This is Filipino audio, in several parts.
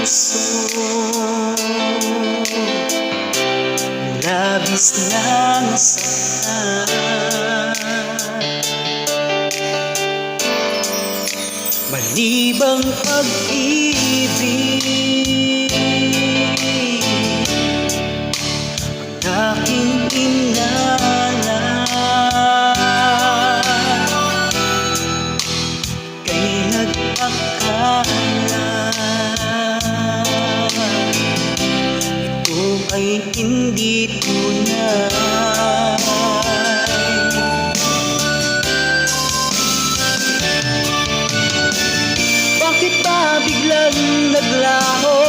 puso, labis na nasaktan. Malibang pag-ibig ang aking inalan, kay nag-akala ito ay hindi tunay. Bakit ba biglang naglaho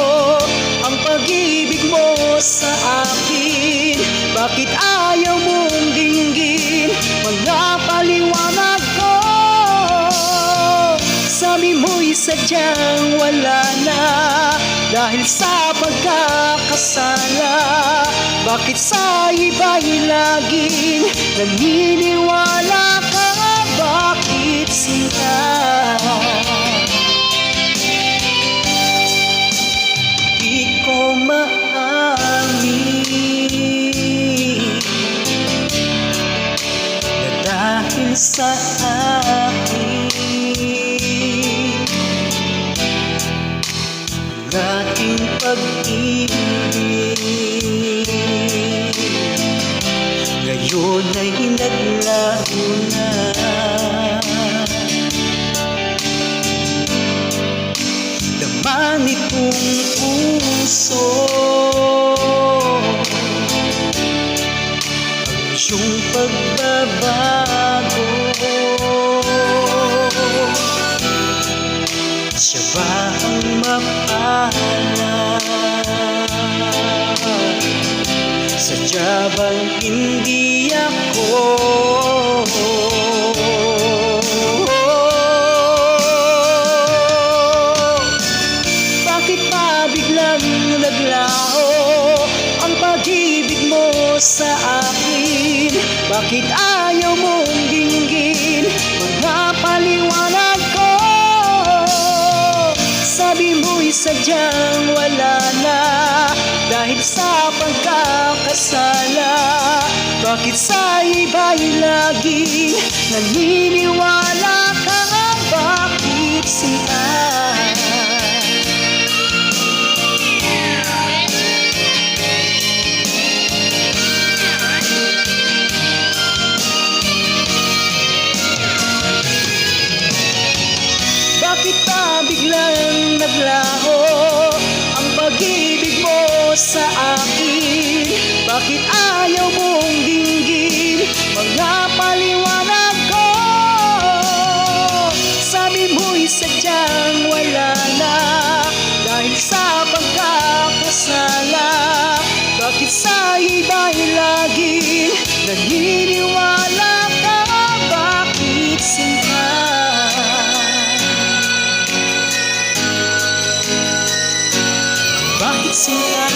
ang pag-ibig mo sa akin? Bakit ayaw mong dinggin mga paliwanag ko? Sabi mo'y sadyang wala na dahil sa pagkakasala. Bakit sa iba'y laging naniniwala ka? Bakit sila di ko maamin na dahil sa akin ang ating pag-ibig ngayon ay naglaho na. Laman itong puso ang iyong pagbabago. Siya ba ang mapalad? Sadya bang hindi ako? Bakit pa biglang naglaho ang pag-ibig mo sa akin? Bakit ayaw mong dinggin mga paliwanag ko? Sabi mo'y sadyang wala na dahil sa pagkakasala. Bakit sa iba'y laging naniniwala ka? Bakit sila bakit pa biglang naglaho ang pag-ibig mo sa akin? Bakit ayaw mong dinggin mga paliwanag ko? Sabi mo'y sadyang wala na dahil sa pagkakasala. Bakit sa iba'y laging naniniwala ka? Bakit sila bakit sila